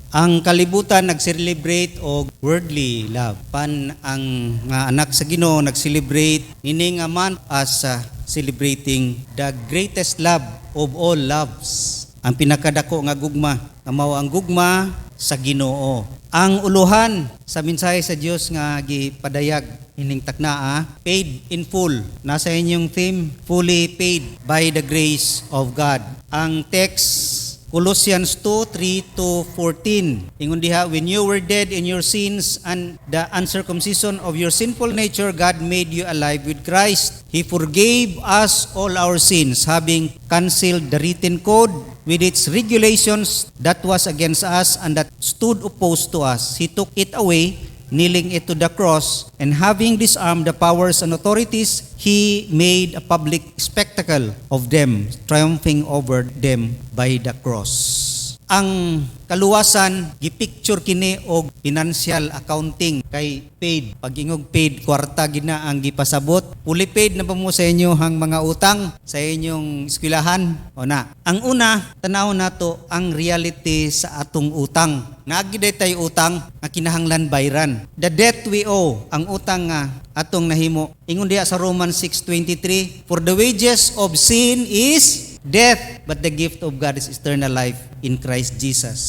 Ang kalibutan nag-celebrate og worldly love. Pan ang nga anak sa Ginoo nag-celebrate ini nga month as celebrating the greatest love of all loves. Ang pinakadako nga gugma, nga mao ang gugma sa Ginoo. Ang uluhan sa mensahe sa Dios nga gipadayag ining taknaa, paid in full. Nasa inyong theme, fully paid by the grace of God. Ang text Colossians 2:3-14. Ingon diha, when you were dead in your sins and the uncircumcision of your sinful nature, God made you alive with Christ. He forgave us all our sins, having canceled the written code with its regulations that was against us and that stood opposed to us. He took it away, nailing it to the cross, and having disarmed the powers and authorities, He made a public spectacle of them, triumphing over them by the cross. Ang kaluwasan, gipicture kini og financial accounting kay paid. Pag ingog paid, kwarta gina ang gipasabot. Fully paid na ba mo sa inyo hang mga utang sa inyong eskwelahan? O na. Ang una, tanaw nato ang reality sa atong utang. Nagiday tayo utang nga kinahanglan bayran. The debt we owe, ang utang nga atong nahimo. Ingon diha sa Romans 6:23, for the wages of sin is death, but the gift of God is eternal life in Christ Jesus.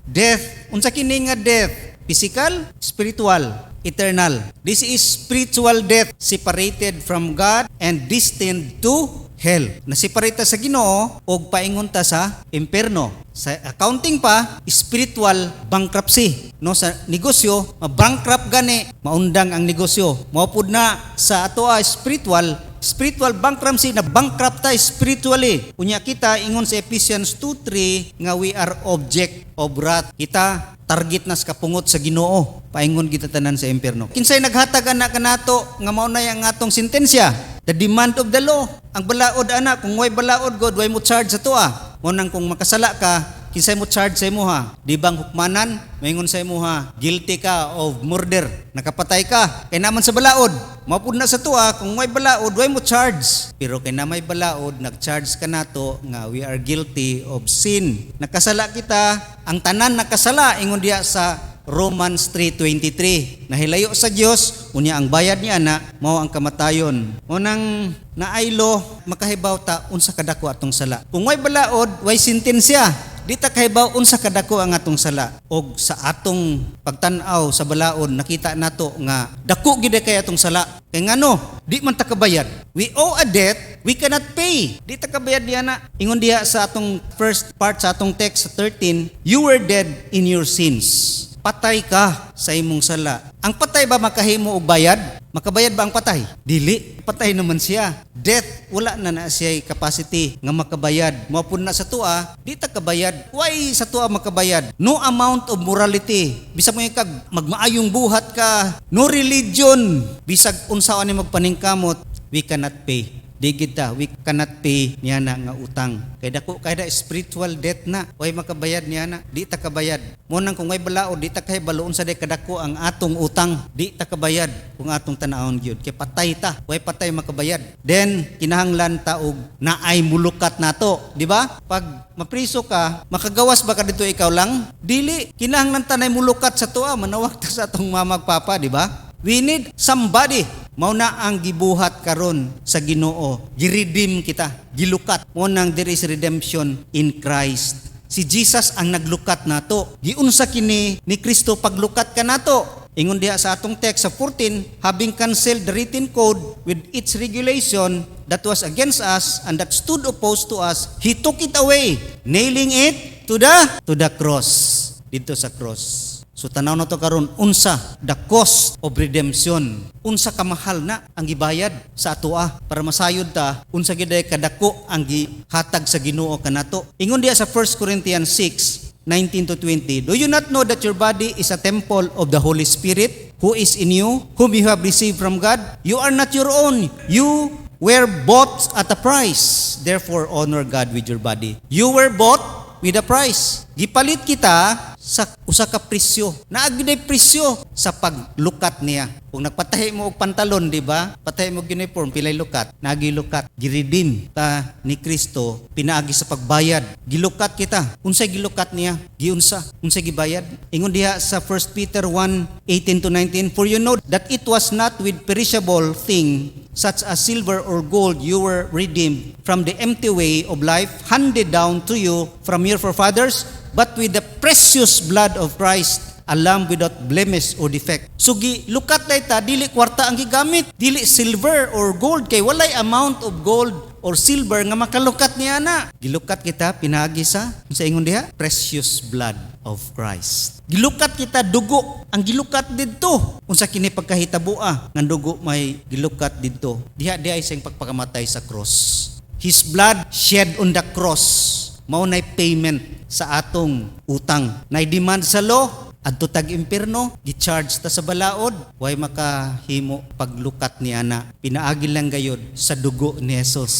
Death, unsa kini nga death? Physical, spiritual, eternal. This is spiritual death, separated from God and destined to hell. Naseparate sa Ginoo og paingon ta sa impierno. Sa accounting pa, spiritual bankruptcy. No, sa negosyo, ma-bankrupt gani, maundang ang negosyo. Maupod na sa atoa spiritual bankruptcy, na bankrupt ta spiritually. Unya kita ingon sa Ephesians 2:3 nga we are object of wrath. Kita target na sa kapungot sa Ginoo. Paingon kita tanan sa impierno. Kinsay naghatag ana kanato nga mao na ang atong sentensya? The demand of the law. Ang balaod ana, kung way balaod God, way mo charge sa tuwa. Mo nang kung makasala ka, kinsay mo charge sa imo ha? Di bang hukmanan? Maingon sa imo ha, guilty ka of murder. Nakapatay ka. Kay naman sa balaod. Mapud na sa tuwa, kung may balaod, way mo charge. Pero kay na may balaod, nag-charge ka nato nga we are guilty of sin. Nakasala kita, ang tanan nakasala, ingon diya sa Romans 3:23. Nahilayo sa Dios, unya ang bayad niya na mao ang kamatayon. Mo nang naaylo makahibaw ta unsa kadako atong sala. Kung way balaod, way sentensya. Di ta kahibaw unsa kadako ang atong sala. Og sa atong pagtan-aw sa balaod nakita nato nga dako gid kay atong sala. Kay ngano? Di man ta kabayad. We owe a debt we cannot pay. Di ta kabayad diha na. Ingon diha sa atong first part sa atong text sa 13, you were dead in your sins. Patay ka sa imong sala. Ang patay ba makahimo og bayad? Makabayad ba ang patay? Dili. Patay naman siya. Death, wala na siya capacity nga makabayad. Mapun na sa tuwa, di ta kabayad. Why sa tuwa makabayad? No amount of morality. Bisag mo kag magmaayong buhat ka. No religion. Bisag unsaon ni magpaningkamot, we cannot pay. Di kita, we cannot pay niya na nga utang. Kay dako kay da spiritual debt na, way makabayad niya na, di ta kabayad. Mo nang kung may balaod, di ta kay baloon sa day kadako ang atong utang, di ta kabayad kung atong tanaon gyud. Kay patay ta, way patay makabayad. Then kinahanglan ta og naay mulukat nato, di ba? Pag mapriso ka, makagawas ba ka dito ikaw lang? Dili, kinahanglan ta nay mulukat sa tuwa, manawag ta sa atong mamag papa, di ba? We need somebody. Mao na ang gibuhat karon sa Ginoo. Giredeem kita, gilukat. Mo nang there is redemption in Christ. Si Jesus ang naglukat nato. Giunsa kini ni Kristo paglukat ka nato. Ingon diha sa atong text sa 14, having canceled the written code with its regulation that was against us and that stood opposed to us, He took it away, nailing it to the cross. Dito sa cross. So tanaw na to karon unsa the cost of redemption. Unsa kamahal na ang gibayad sa atoa para masayod ta, unsa gid kadako ang gihatag sa Ginoo kanato. Ingon diya sa 1 Corinthians 6:19-20, do you not know that your body is a temple of the Holy Spirit who is in you, whom you have received from God? You are not your own. You were bought at a price. Therefore honor God with your body. You were bought with a price. Gipalit kita sa usa ka presyo. Naagday presyo sa paglukat niya. Kung nagpatahi mo og pantalon, di ba? Patahi mo og uniform, pilay lukat. Nagilukat. Giredeem ta ni Kristo, pinaagi sa pagbayad. Gilukat kita. Unsay gilukat niya? Giunsa? Unsay gibayad? Ingon diha sa 1 Peter 1:18-19, for you know that it was not with perishable thing such as silver or gold you were redeemed from the empty way of life handed down to you from your forefathers, but with the precious blood of Christ, a lamb without blemish or defect. So lukat na ita, dili kwarta ang gigamit, dili silver or gold, kay walay amount of gold or silver nga makalukat niya na. Gilukat kita, pinagi sa ingon diha, precious blood of Christ. Gilukat kita, dugo. Ang gilukat didto. Unsa kini pagkahitabua, nga dugo may gilukat didto. Diha ay siyang pagpakamatay sa cross. His blood shed on the cross. Mao nay payment sa atong utang. Nay demand sa law, adto tag impierno, gi-charge ta sa balaod, way makahimo paglukat niya na. Pinaagi lang gayud sa dugo ni Jesus.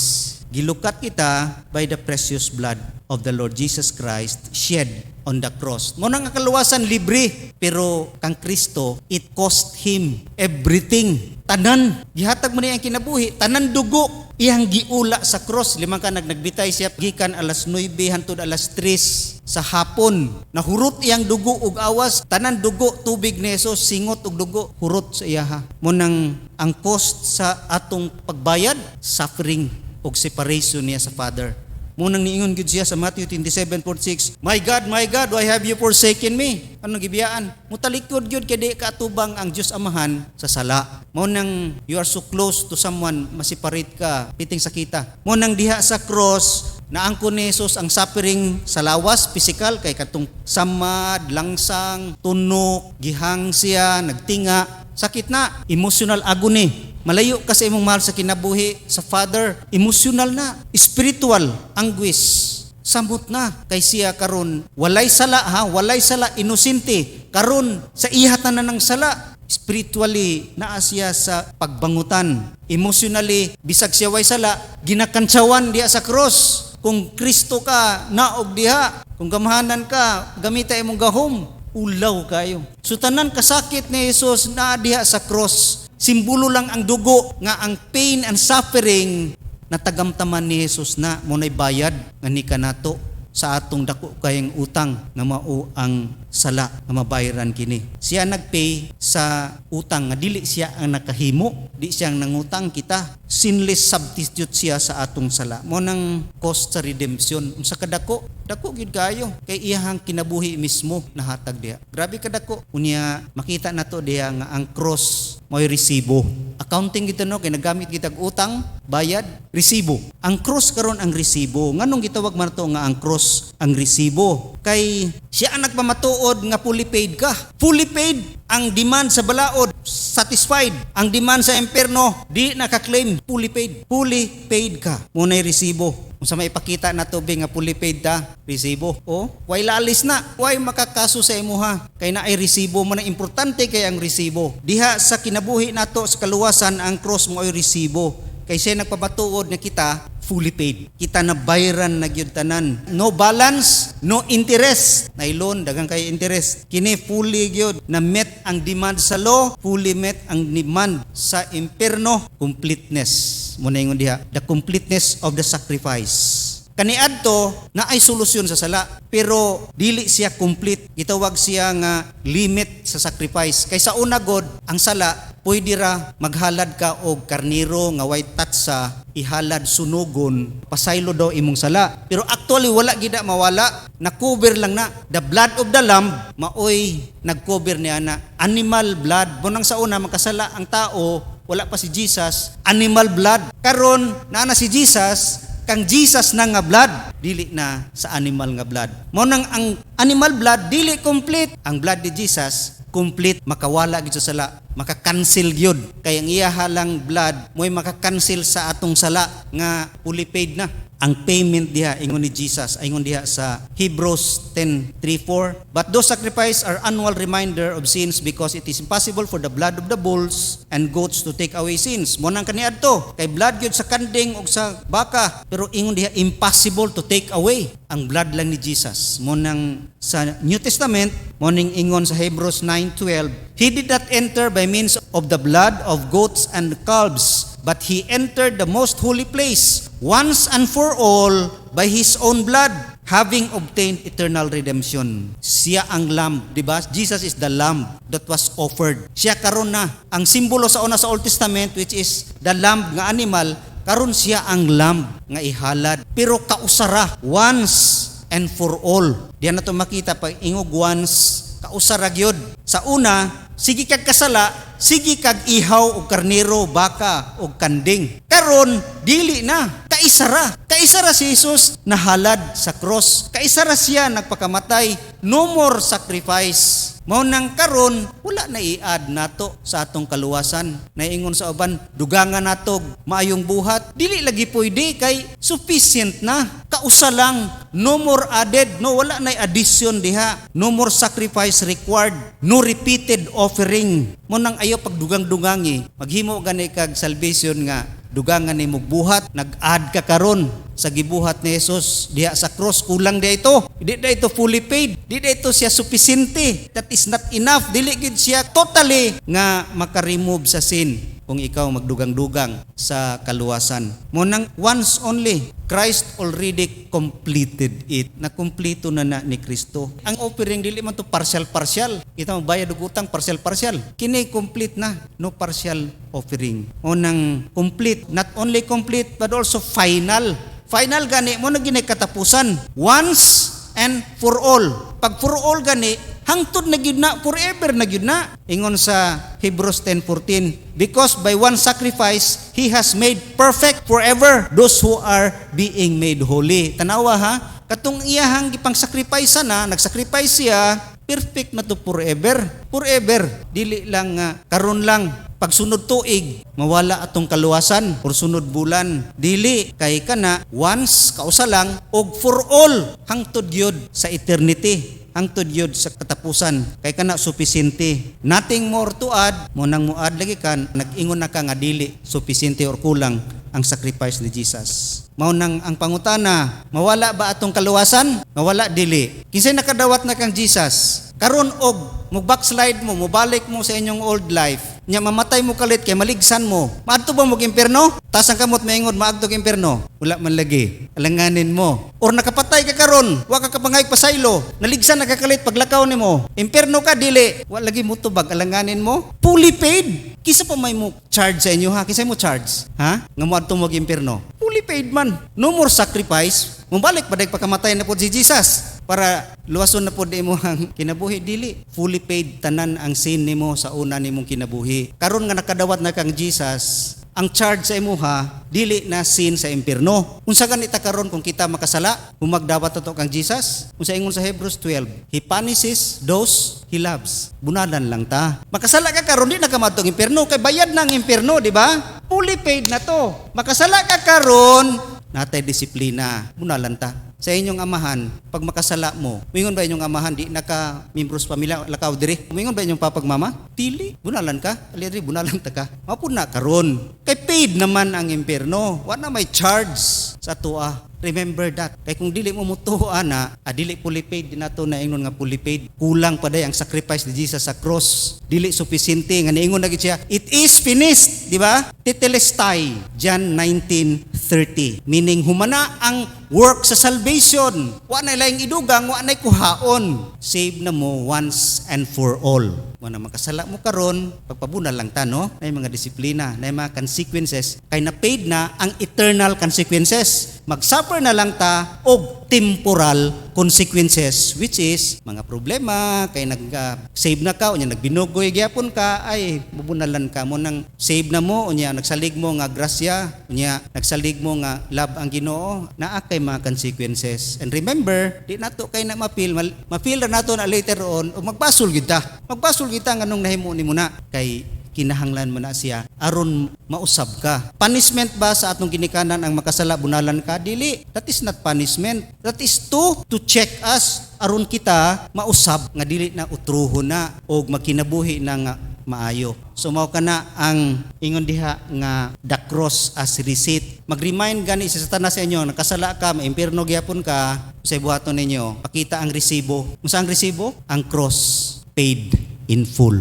Gilukat kita by the precious blood of the Lord Jesus Christ shed on the cross. Mo nang kaluwasan libre, pero kang Kristo, it cost Him everything. Tanan, gihatag mo niya ang kinabuhi, tanan dugo, iyang giula sa cross. Limang ka nagbitay siya, gikan alas 9 hantod alas 3 sa hapon. Nahurot iyang dugo ug awas, tanan dugo, tubig ni Jesus, singot ug dugo, hurot sa iyaha. Mo nang ang cost sa atong pagbayad, suffering ug separation niya sa Father. Munang niingon gid siya sa Matthew 27:46, my God, why have you forsaken me? Anong gibiyaan? Mutalikod gyud kay di kaatubang ang Dios Amahan sa sala. Munang you are so close to someone, masiparate ka, piting sakita. Munang diha sa cross, naangkon ni Jesus ang suffering sa lawas, physical, kay katong samad, langsang, tunok, gihang siya, nagtinga. Sakit na, emotional agony. Malayo ka sa imong mahal sa kinabuhi, sa Father. Emotional na, spiritual anguish. Samot na kay siya karon. Walay sala ha, walay sala, inosente. Karon sa ihatan na ng sala. Spiritually, naa siya sa pagbangutan. Emotionally, bisag siya way sala, ginakantsawan diha sa cross. Kung Kristo ka, naog diha. Kung gamahanan ka, gamita imong gahom. Ulaw kayo. So tanan kasakit ni Jesus na diha sa cross. Simbolo lang ang dugo nga ang pain and suffering na tagamtaman ni Jesus na munay bayad nga ni kanato sa atong dako kayang utang nga mao ang sala nga mabayaran kini. Siya nagpay sa utang nga dili siya ang nakahimo, di siya ang nangutang kita. Sinless substitute siya sa atong sala. Mo nang cost sa redemption. Unsa kadako? Dako gid kayo kay iyang kinabuhi mismo nahatag diha. Grabe kadako. Unya makita nato diha nga ang cross mo'y resibo. Accounting kita no kay nagamit kitag utang, bayad, resibo. Ang cross karon ang resibo. Nganong gitawag man to nga ang cross ang resibo? Kay siya ang nagpamatuod nga fully paid ka. Fully paid ang demand sa balaod, satisfied. Ang demand sa impierno, di naka-claim, fully paid. Fully paid ka. Muna'y resibo. Kung sa may ipakita na to nga fully paid ta, resibo. O, way lalis na. Way makakaso sa imuha. Kay na ay resibo mo na importante kay ang resibo. Diha sa kinabuhi nato sa kaluwasan ang cross mo ay resibo. Kay siya nagpapatuod na kita, fully paid. Kita na bayaran na gyud tanan. No balance, no interest. Nailon, dagang kay interest. Kini fully gyud na met ang demand sa law, fully met ang demand sa impierno, completeness. Muna ingon diha, the completeness of the sacrifice. Kaniadto na ay solusyon sa sala, pero dili siya complete. Gitawag siya nga limit sa sacrifice. Kay sa una god, ang sala pwede ra maghalad ka og karniro nga way tatsa, ihalad sunugon, pasaylo daw imong sala. Pero actually wala gid mawala, na-cover lang na. The blood of the lamb maoy nag-cover niya na animal blood. Bunang sa una makasala ang tao, wala pa si Jesus, animal blood. Karon na si Jesus, kang Jesus na nga blood, dili na sa animal nga blood. Mo nang ang animal blood dili complete, ang blood ni Jesus complete, makawala gid sa sala, maka-cancel gyud. Kay ang iya halang blood mo'y maka-cancel sa atong sala nga fully paid na. ang payment diha ingon ni Jesus ingon diha sa Hebrews 10:3-4. But those sacrifices are annual reminder of sins because it is impossible for the blood of the bulls and goats to take away sins. Mo nang kaniadto kay blood gyud sa kanding ug sa baka, pero ingon diha impossible to take away ang blood lang ni Jesus. Mo nang sa New Testament mo ning ingon sa Hebrews 9:12, He did not enter by means of the blood of goats and calves, but He entered the most holy place once and for all by His own blood, having obtained eternal redemption. Siya ang lamb, di ba? Jesus is the lamb that was offered. Siya karon na ang simbolo sa una sa Old Testament, which is the lamb nga animal, karon siya ang lamb nga ihalad. Pero kausara once and for all. Diyan nato makita pag ingog once, kausara gyud. Sa una, sige kag kasala, sige kag ihaw og karnero, baka og kanding. Karon dili na, kaisara. Kaisara si Jesus nahalad sa cross. Kaisara siya nagpakamatay, no more sacrifice. Mao nang karon wala na i-add nato sa atong kaluwasan. Naingon sa uban, dugangan nato maayong buhat. Dili lagi pwede kay sufficient na. Kausa lang, no more added, no wala na addition diha. No more sacrifice required, no repeated offering. Mo nang ayo pagdugang-dugangi, maghimo gani kag salvation nga dugangan nimo buhat, nag-add ka karon sa gibuhat ni Jesus diha sa cross. Kulang di ito. Di ito fully paid. Di ito siya sufficiente. That is not enough. Dili gid siya totally nga maka-remove sa sin kung ikaw magdugang-dugang sa kaluwasan. Munang once only, Christ already completed it. Nakumpleto na ni Kristo. Ang offering dili man to partial-partial. Kita magbayad og utang partial-partial. Kini complete na, no partial offering. Unang complete, not only complete but also final. Final gani mo na gini katapusan. Once and for all. Pag for all gani, hangtod na gyud na, forever na gyud na. Ingon sa Hebrews 10:14, because by one sacrifice He has made perfect forever those who are being made holy. Tanawa ha, katong iyahang gipang sacrifice na, nagsacrifice siya, perfect na to forever. Forever. Dili lang karon lang pagsunod tuig mawala atong kaluwasan or sunod bulan. Dili kay kana once kausa lang og for all hangtod gyud sa eternity. Hangtod yun sa katapusan, kay kana sufficiente. Nothing more to add, mo nang muad lagi kan, nag-ingon na ka nga dili sufficiente or kulang ang sacrifice ni Jesus. Mao nang ang pangutana, mawala ba atong kaluwasan? Mawala dili. Kinsay nakadawat na kang Jesus? Karon og mo backslide mo, mobalik mo sa inyong old life. Nya mamatay mo kalit kay maligsan mo. Maadto ba mo impierno? Tas ang kamot maingod maadto kay impierno. Wala man lagi. Alanganin mo. Or nakapatay ka karon, wa ka kapangay pasaylo. Naligsan na ka kalit paglakaw nimo. Impierno ka dili. Wa lagi mo tubag alanganin mo. Fully paid. Kisa pa may mo charge sa inyo ha? Kisa mo charge? Ha? Nga mo adto mo impierno. Fully paid man. No more sacrifice. Mubalik pa dahil pagkamatay na po si Jesus para luwason na po di mo ang kinabuhi. Dili. Fully paid tanan ang sin nimo sa una nimong kinabuhi. Karon nga nakadawat na kang Jesus, ang charge sa imuha dili na sin sa impierno. Unsa ganita karon kung kita makasala, humagdawat to kang Jesus? Unsa ingon sa Hebrews 12, He punishes those He loves. Bunalan lang ta. Makasala ka karon di na ka madtong impierno kay bayad na ang impierno, di ba? Fully paid na to. Makasala ka karon, natay disiplina. Bunalan ta. Sa inyong amahan, pag makasala mo, mingon ba inyong amahan, di naka membros pamilya, lakaw diri? Mingon ba inyong papag mama? Dili, bunalan ka, aliri, bunalan ta ka. Mapun na karon. Kay paid naman ang impierno, wala may charge sa tuwa. Remember that. Kaya kung dili mo mutuan na, dili fully paid, di nato na ingon nga fully paid. Kulang pa day ang sacrifice ni Jesus sa cross. Dili sufficiente nga niingon na gid siya, it is finished, di ba? Tetelestai, John 19:30. Meaning humana ang work sa salvation. Wa na laing idugang, wa na kuhaon. Save na mo once and for all. Wala makasala mo karon, pagpabuna lang ta, no? Nay mga disiplina, nay mga consequences. Kay na paid na ang eternal consequences. Mag-suffer na lang ta og temporal consequences, which is mga problema kay nag-save na ka unya nagbinugoy gyapon ka, ay bubunalan ka mo nang save na mo unya nagsalig mo nga grasya, unya nagsalig mo nga love ang Ginoo, naa kay mga consequences. And remember, di nato kay na mapil na nato na later on ug magbasol gid ta. Magbasol kita nganong nahimo nimo na kay kinahanglan mo na siya aron mausab ka. Punishment ba sa atong ginikanan ang makasala bunalan ka? Dili. That is not punishment. That is to check us aron kita mausab nga dili na utruhon na o magkinabuhi na nga maayo. So mao kana ang ingon diha nga the cross as receipt. Mag-remind gani si Satanas sa inyo, nakasala ka, maimpierno gyapon ka, sa buhaton ninyo, pakita ang resibo. Unsa ang resibo? Ang cross paid in full.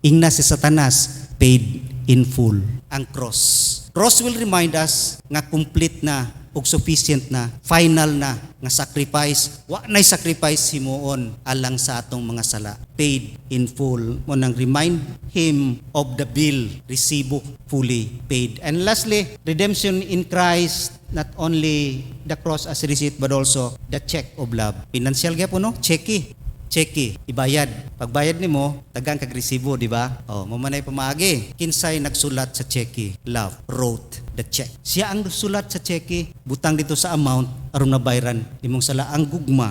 Ingna si Satanas, paid in full ang cross. Cross will remind us nga complete na ug sufficient na, final na nga sacrifice. Wa nay sacrifice himuon alang sa atong mga sala. Paid in full. Mo nang remind him of the bill, resibo fully paid. And lastly, redemption in Christ, not only the cross as receipt but also the check of love. Financial gyapon no, cheque, ibayad. Pagbayad nimo, tagang kag resibo, di ba? Oh, mo manay pamaagi. Kinsay nagsulat sa cheque? Love wrote the check. Siya ang sulat sa cheque, butang dito sa amount aron nabayaran imong sala. Ang gugma.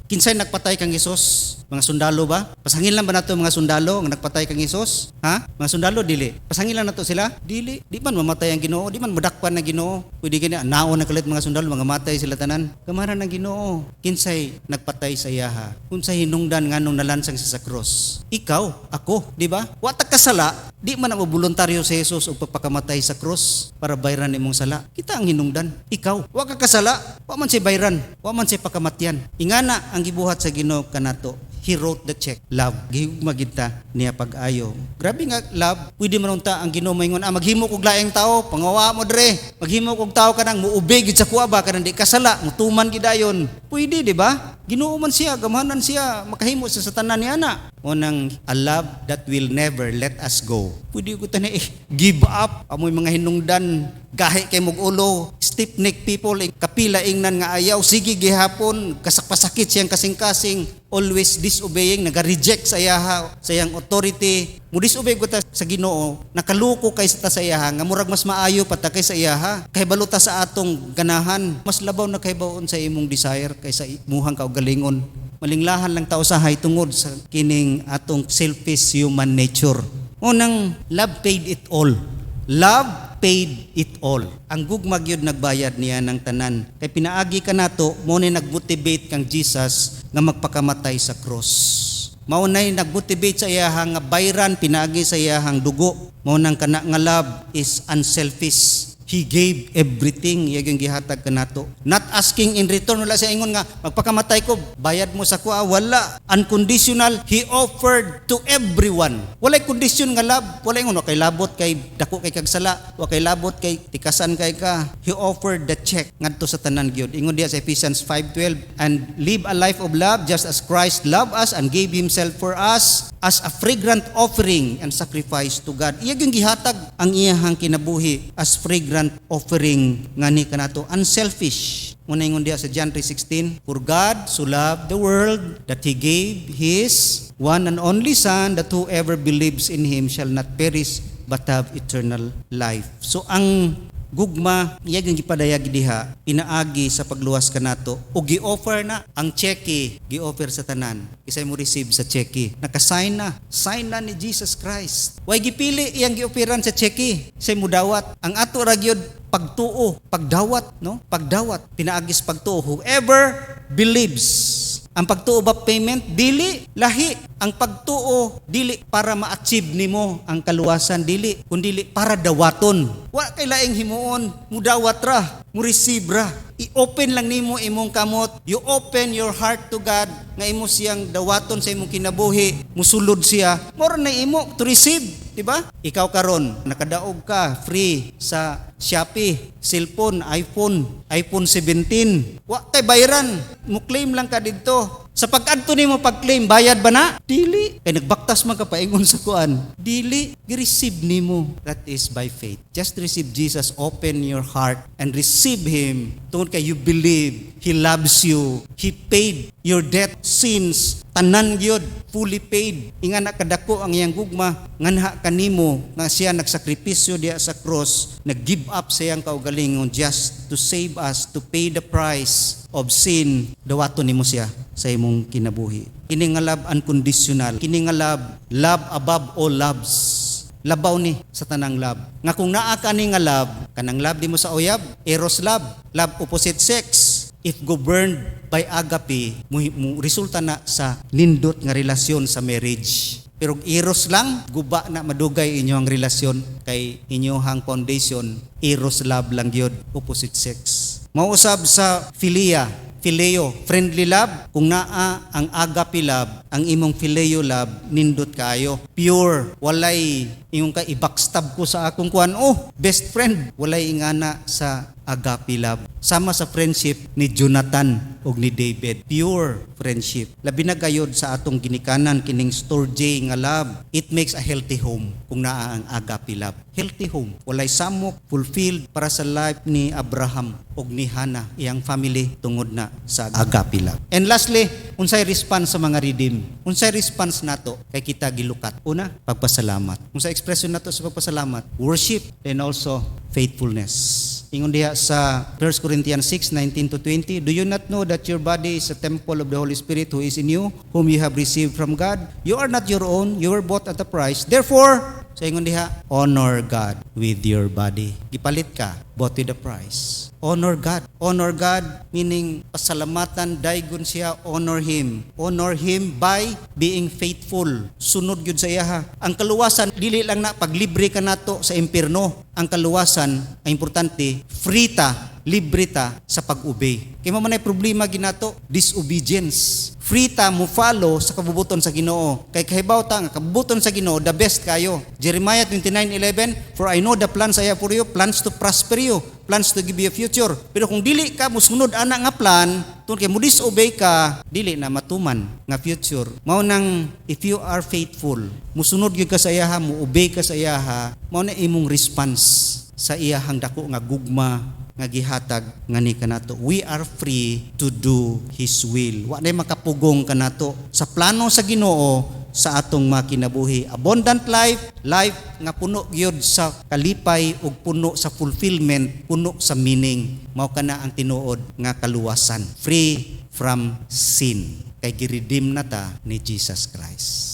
Kinsay nagpatay kang Hesus? Mga sundalo ba? Pasangil lang ba nato mga sundalo nga nagpatay kang Hesus? Ha? Mga sundalo dili. Pasangil lang nato sila? Dili. Di man mamatay ang Ginoo, di man madakpan ang Ginoo. Pwede gani naon na kalit mga sundalo, mga matay sila tanan. Kamaran ng Ginoo. Kinsay nagpatay sa iyaha? Unsay hinungdan nganong nalansang sa cross? Ikaw, ako, di ba? Wa ta kasala, di man ang voluntaryo si Hesus og pagpakamatay sa cross para bayran imong sala. Kita ang hinungdan. Ikaw, wa ka kasala, wa man si bayran, wa man si pakamatyan. Ingana ang gibuhat sa Ginoo kanato. He wrote the check. Love. Gihugma kita niya pag-ayo. Grabe nga love. Pwede man unta ang Ginoo moingon, maghimo kog laing tao, pangawa mo dre. Maghimo kog tao kanang muubig gid sa kuwa ba kanang di kasala, mutuman gid ayon. Pwede, di ba? Ginoo man siya, gamhanan siya, makahimo sa satanan niya na. O nang a love that will never let us go. Pwede ko tani give up amoy mga hinungdan, gahi kay mog ulo, stiff-necked people, kapila ingnan nga ayaw, sige gihapon, kasakpasakit siyang kasing-kasing, always disobeying, naga-reject sa iyaha, sa iyang authority. Mo disobey ko ta sa Ginoo, nakaluko kay sa iyaha, nga murag mas maayo pata kay sa iyaha. Kay baluta sa atong ganahan, mas labaw na kay bawon sa imong desire kaysa imuhang kaugalingon. Malinglahan lang tao sahay tungod sa kining atong selfish human nature. Unang love paid it all. Love paid it all. Ang gugma gyud nagbayad niya ng tanan. Kay pinaagi ka nato, mo ni nagmotivate kang Jesus nga magpakamatay sa cross. Mao nay nagmotivate sa iyahang nga bayran pinaagi sa iyahang dugo. Mao nang kana nga love is unselfish. He gave everything, yung gihatag ka nato. Not asking in return, wala siya ingon nga, magpakamatay ko, bayad mo sa kuha, wala. Unconditional, He offered to everyone. Walay condition nga love, wala ingon, wakay labot kay dako kay kagsala, wakay labot kay tikasan kay ka. He offered the check ngadto sa tanan gyud. Ingon diya sa Ephesians 5:12, and live a life of love just as Christ loved us and gave Himself for us as a fragrant offering and sacrifice to God. Iya yung gihatag ang iyahang kinabuhi as fragrant offering ngani kanato, unselfish. Muna ingon diya sa John 3:16, for God so loved the world that He gave His one and only Son, that whoever believes in Him shall not perish but have eternal life. So ang gugma iya gyud gipadayag diha pinaagi sa pagluwas kanato o gi-offer na ang cheque, gi-offer sa tanan kisay mo receive sa cheque, naka-sign na ni Jesus Christ. Way gipili iyang gi-offeran sa cheque, say mo dawat ang ato ra gyud pagtuo, pagdawat, no? Pagdawat pinaagis pagtuo, whoever believes. Ang pagtuo ba payment? Dili. Lahi. Ang pagtuo, dili para ma-achieve nimo ang kaluwasan, dili. Kundili para dawaton. Wa kay laing himuon, mudawat ra, mo receive ra. I-open lang nimo imong kamot. You open your heart to God, nga imo siyang dawaton sa imong kinabuhi, musulod siya. Mora na imo to receive. Diba? Ikaw karon nakadaog ka free sa Shopee, cellphone, iPhone 17. Wa kay bayaran, mo claim lang ka didto. Sa pag-adto nimo pag-claim, bayad ba na? Dili. Kay nagbaktas man ka paingon sa kuan. Dili, gi-receive nimo. That is by faith. Just receive Jesus, open your heart and receive Him. Tungod kay you believe He loves you. He paid your debt, sins, tanan gyud, fully paid. Inga na kadako ang iyang gugma, nganha kanimo nga siya nagsakripisyo diya sa cross, nag-give up sa iyang kaugalingon just to save us, to pay the price of sin. Dawaton nimo siya sa imong kinabuhi. Kini nga love unconditional. Kini nga love above all loves. labaw ni sa tanang love. Nga kung naa ka ni nga love, kanang love di mo sa uyab, eros love, love opposite sex. If governed by agape, mo resulta na sa nindot nga relasyon sa marriage. Pero eros lang, guba na madugay inyong relasyon kay inyong foundation, eros love lang yun, opposite sex. Mausab sa phileo, friendly love, kung naa ang agape love, ang imong phileo love, nindot kayo. Pure, walay yung ka i-backstab ko sa akong kuan, best friend, walay ingana sa agape love. Sama sa friendship ni Jonathan o ni David. Pure friendship. Labi na gayod sa atong ginikanan kining storge nga love. It makes a healthy home kung naa ang agape love. Healthy home. Walay samok, fulfilled para sa life ni Abraham o ni Hannah, iyang family tungod na sa agape love. And lastly, unsay response sa mga redeem? Unsay response nato kay kita gilukat? Una, pagpasalamat. Unsay expression nato sa pagpasalamat? Worship and also faithfulness. Ingon diha sa 1 Corinthians 6:19-20, do you not know that your body is a temple of the Holy Spirit who is in you, whom you have received from God? You are not your own, you were bought at a price. Therefore, sa ingon diha, honor God with your body. Gipalit ka, bought with a price. Honor God. Honor God meaning pasalamatan, daygon siya, honor Him. Honor Him by being faithful. Sunod yun sa iya. Ang kaluwasan, dili lang na paglibre ka nato sa impyerno. Ang kaluwasan, ay importante, free ta, libre ta sa pag-obey. Kaya man ay problema ginato, disobedience. Free ta mo follow sa kabubuton sa Ginoo. Kay kahibaw ta nga kabubuton sa Ginoo the best kayo. Jeremiah 29:11, for I know the plans I have for you, plans to prosper you, plans to give you a future. Pero kung dili ka musunod ana nga plan, tungod kay mo disobey ka, dili na matuman nga future. Mao nang if you are faithful, musunod gyud ka sa iyaha, mo obey ka sa iyaha, mao na imong response sa iyahang dako nga gugma nga gihatag nga ni kanato. We are free to do His will. Wa nay makapugong kanato sa plano sa Ginoo sa atong makinabuhi. Abundant life, life nga puno gyud sa kalipay ug puno sa fulfillment, puno sa meaning. Mao kana ang tinuod nga kaluwasan. Free from sin. Kay giredeem na ta ni Jesus Christ.